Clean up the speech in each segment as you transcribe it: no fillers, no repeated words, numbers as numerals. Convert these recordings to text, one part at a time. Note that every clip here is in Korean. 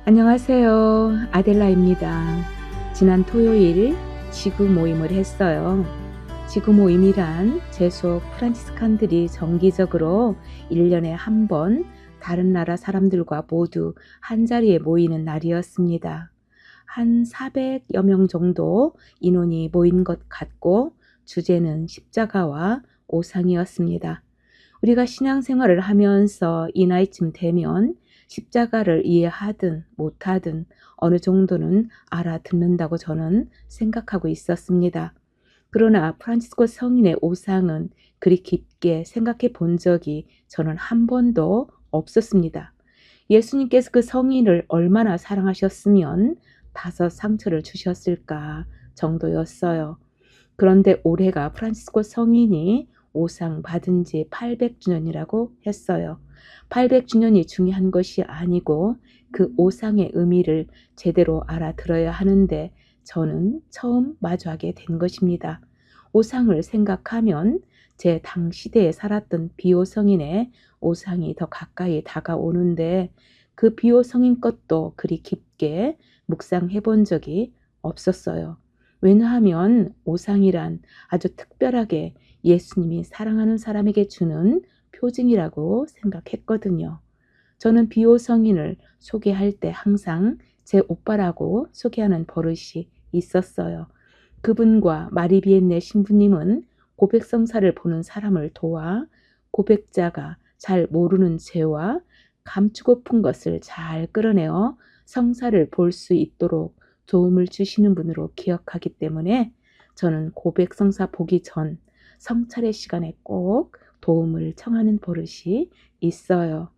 안녕하세요. 아델라입니다. 지난 토요일 지구 모임을 했어요. 지구 모임이란 제속 프란치스칸들이 정기적으로 1년에 한 번 다른 나라 사람들과 모두 한자리에 모이는 날이었습니다. 한 400여 명 정도 인원이 모인 것 같고 주제는 십자가와 오상이었습니다. 우리가 신앙생활을 하면서 이 나이쯤 되면 십자가를 이해하든 못하든 어느 정도는 알아듣는다고 저는 생각하고 있었습니다. 그러나 프란치스코 성인의 오상은 그리 깊게 생각해 본 적이 저는 한 번도 없었습니다. 예수님께서 그 성인을 얼마나 사랑하셨으면 5상처를 주셨을까 정도였어요. 그런데 올해가 프란치스코 성인이 오상 받은 지 800주년이라고 했어요. 800주년이 중요한 것이 아니고 그 오상의 의미를 제대로 알아들어야 하는데 저는 처음 마주하게 된 것입니다. 오상을 생각하면 제 당시대에 살았던 비호 성인의 오상이 더 가까이 다가오는데 그 비호 성인 것도 그리 깊게 묵상해 본 적이 없었어요. 왜냐하면 오상이란 아주 특별하게 예수님이 사랑하는 사람에게 주는 표징이라고 생각했거든요. 저는 비호 성인을 소개할 때 항상 제 오빠라고 소개하는 버릇이 있었어요. 그분과 마리비엔네 신부님은 고백성사를 보는 사람을 도와 고백자가 잘 모르는 죄와 감추고픈 것을 잘 끌어내어 성사를 볼 수 있도록 도움을 주시는 분으로 기억하기 때문에 저는 고백성사 보기 전 성찰의 시간에 꼭 도움을 청하는 버릇이 있어요.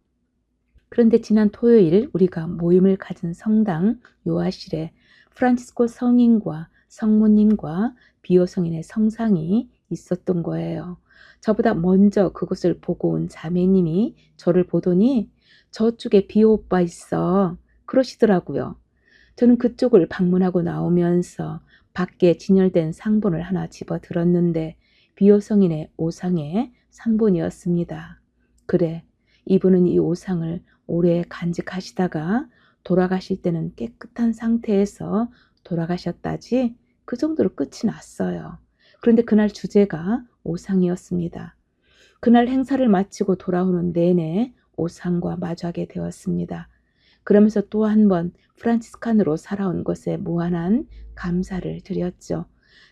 그런데 지난 토요일 우리가 모임을 가진 성당 요아실에 프란치스코 성인과 성모님과 비호 성인의 성상이 있었던 거예요. 저보다 먼저 그곳을 보고 온 자매님이 저를 보더니 저쪽에 비호 오빠 있어 그러시더라고요. 저는 그쪽을 방문하고 나오면서 밖에 진열된 상본을 하나 집어 들었는데 비호 성인의 오상의 상본이었습니다. 그래, 이분은 이 오상을 오래 간직하시다가 돌아가실 때는 깨끗한 상태에서 돌아가셨다지 그 정도로 끝이 났어요. 그런데 그날 주제가 오상이었습니다. 그날 행사를 마치고 돌아오는 내내 오상과 마주하게 되었습니다. 그러면서 또 한 번 프란치스칸으로 살아온 것에 무한한 감사를 드렸죠.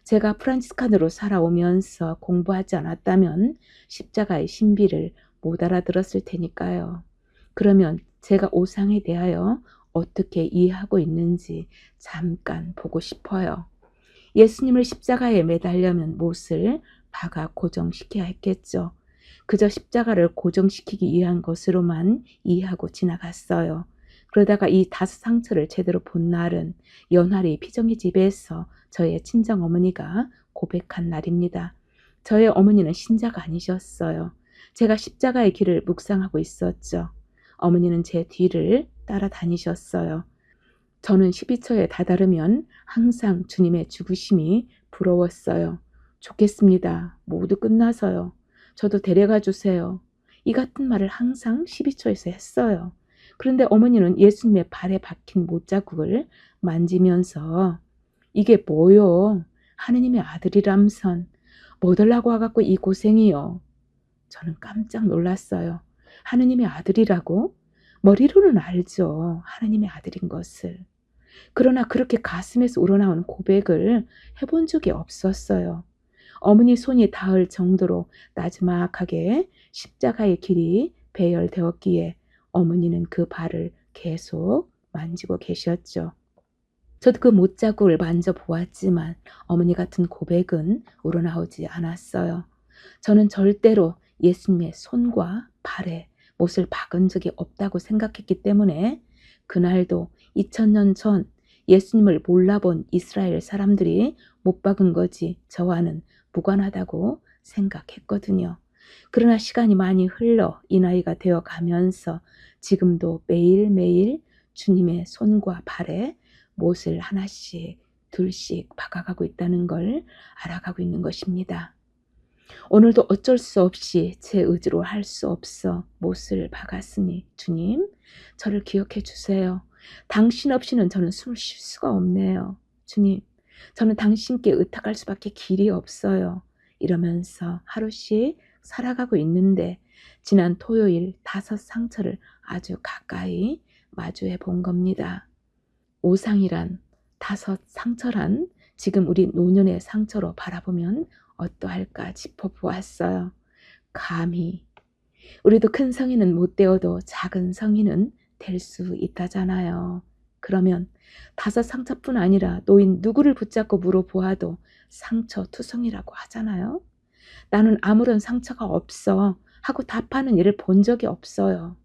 제가 프란치스칸으로 살아오면서 공부하지 않았다면 십자가의 신비를 못 알아들었을 테니까요. 그러면 제가 오상에 대하여 어떻게 이해하고 있는지 잠깐 보고 싶어요. 예수님을 십자가에 매달려면 못을 박아 고정시켜야 했겠죠. 그저 십자가를 고정시키기 위한 것으로만 이해하고 지나갔어요. 그러다가 이 5상처를 제대로 본 날은 연활이 피정의 집에서 저의 친정어머니가 고백한 날입니다. 저의 어머니는 신자가 아니셨어요. 제가 십자가의 길을 묵상하고 있었죠. 어머니는 제 뒤를 따라다니셨어요. 저는 12처에 다다르면 항상 주님의 죽으심이 부러웠어요. 좋겠습니다. 모두 끝나서요. 저도 데려가 주세요. 이 같은 말을 항상 12처에서 했어요. 그런데 어머니는 예수님의 발에 박힌 못자국을 만지면서 이게 뭐요? 하느님의 아들이람선. 뭐 달라고 와갖고 이 고생이요. 저는 깜짝 놀랐어요. 하느님의 아들이라고? 머리로는 알죠. 하느님의 아들인 것을. 그러나 그렇게 가슴에서 우러나온 고백을 해본 적이 없었어요. 어머니 손이 닿을 정도로 나지막하게 십자가의 길이 배열되었기에 어머니는 그 발을 계속 만지고 계셨죠. 저도 그 못자국을 만져보았지만 어머니 같은 고백은 우러나오지 않았어요. 저는 절대로 예수님의 손과 발에 못을 박은 적이 없다고 생각했기 때문에 그날도 2000년 전 예수님을 몰라본 이스라엘 사람들이 못 박은 거지 저와는 무관하다고 생각했거든요. 그러나 시간이 많이 흘러 이 나이가 되어 가면서 지금도 매일매일 주님의 손과 발에 못을 하나씩 둘씩 박아가고 있다는 걸 알아가고 있는 것입니다. 오늘도 어쩔 수 없이 제 의지로 할 수 없어 못을 박았으니 주님 저를 기억해 주세요. 당신 없이는 저는 숨을 쉴 수가 없네요. 주님, 저는 당신께 의탁할 수밖에 길이 없어요. 이러면서 하루씩 살아가고 있는데 지난 토요일 5 상처를 아주 가까이 마주해 본 겁니다. 오상이란 5 상처란 지금 우리 노년의 상처로 바라보면 어떠할까 짚어보았어요. 감히 우리도 큰 성인은 못 되어도 작은 성인은 될 수 있다잖아요. 그러면 5 상처뿐 아니라 노인 누구를 붙잡고 물어보아도 상처투성이라고 하잖아요. 나는 아무런 상처가 없어 하고 답하는 이를 본 적이 없어요.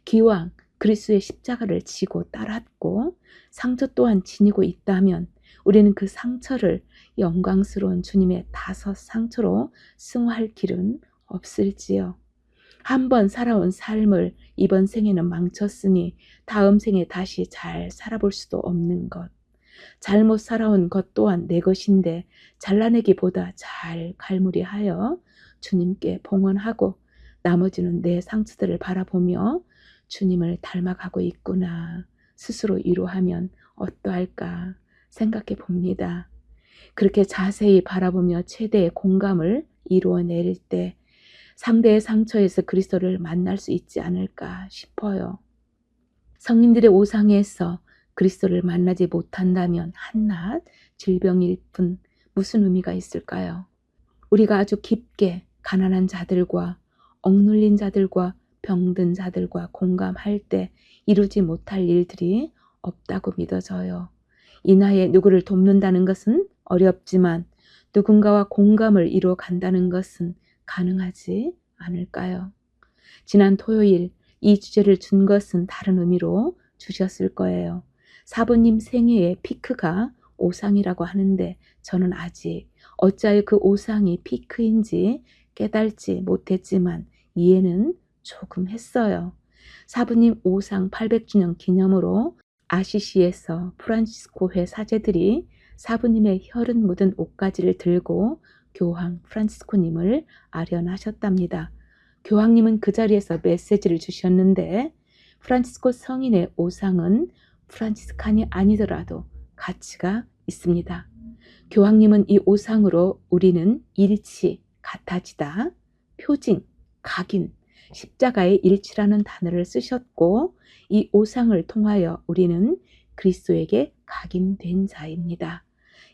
기왕 그리스도의 십자가를 지고 따랐고 상처 또한 지니고 있다면 우리는 그 상처를 영광스러운 주님의 5 상처로 승화할 길은 없을지요. 한번 살아온 삶을 이번 생에는 망쳤으니 다음 생에 다시 잘 살아볼 수도 없는 것. 잘못 살아온 것 또한 내 것인데 잘라내기보다 잘 갈무리하여 주님께 봉헌하고 나머지는 내 상처들을 바라보며 주님을 닮아가고 있구나 스스로 위로하면 어떠할까 생각해 봅니다. 그렇게 자세히 바라보며 최대의 공감을 이루어낼 때 상대의 상처에서 그리스도를 만날 수 있지 않을까 싶어요. 성인들의 오상에서 그리스도를 만나지 못한다면 한낱 질병일 뿐 무슨 의미가 있을까요? 우리가 아주 깊게 가난한 자들과 억눌린 자들과 병든 자들과 공감할 때 이루지 못할 일들이 없다고 믿어져요. 이 나이에 누구를 돕는다는 것은 어렵지만 누군가와 공감을 이루어 간다는 것은 가능하지 않을까요? 지난 토요일 이 주제를 준 것은 다른 의미로 주셨을 거예요. 사부님 생애의 피크가 오상이라고 하는데 저는 아직 어찌하여 그 오상이 피크인지 깨달지 못했지만 이해는 조금 했어요. 사부님 오상 800주년 기념으로 아시시에서 프란치스코회 사제들이 사부님의 혈흔 묻은 옷가지를 들고 교황 프란치스코님을 아련하셨답니다. 교황님은 그 자리에서 메시지를 주셨는데 프란치스코 성인의 오상은 프란치스칸이 아니더라도 가치가 있습니다. 교황님은 이 오상으로 우리는 일치, 같아지다, 표징, 각인, 십자가의 일치라는 단어를 쓰셨고 이 오상을 통하여 우리는 그리스도에게 각인된 자입니다.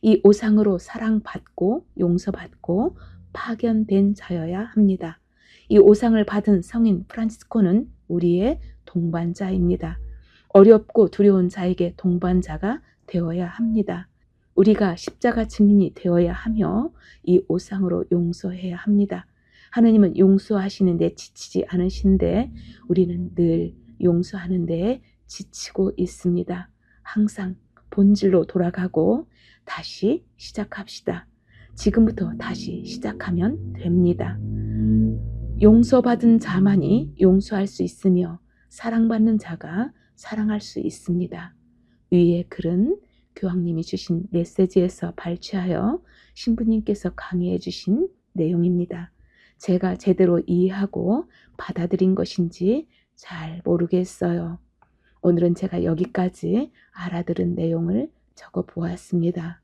이 오상으로 사랑받고 용서받고 파견된 자여야 합니다. 이 오상을 받은 성인 프란치스코는 우리의 동반자입니다. 어렵고 두려운 자에게 동반자가 되어야 합니다. 우리가 십자가 증인이 되어야 하며 이 오상으로 용서해야 합니다. 하느님은 용서하시는 데 지치지 않으신데 우리는 늘 용서하는 데 지치고 있습니다. 항상 본질로 돌아가고 다시 시작합시다. 지금부터 다시 시작하면 됩니다. 용서받은 자만이 용서할 수 있으며 사랑받는 자가 사랑할 수 있습니다. 위의 글은 교황님이 주신 메시지에서 발췌하여 신부님께서 강의해 주신 내용입니다. 제가 제대로 이해하고 받아들인 것인지 잘 모르겠어요. 오늘은 제가 여기까지 알아들은 내용을 적어 보았습니다.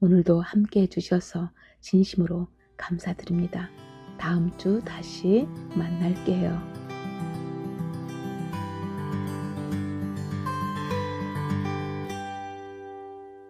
오늘도 함께 해주셔서 진심으로 감사드립니다. 다음 주 다시 만날게요.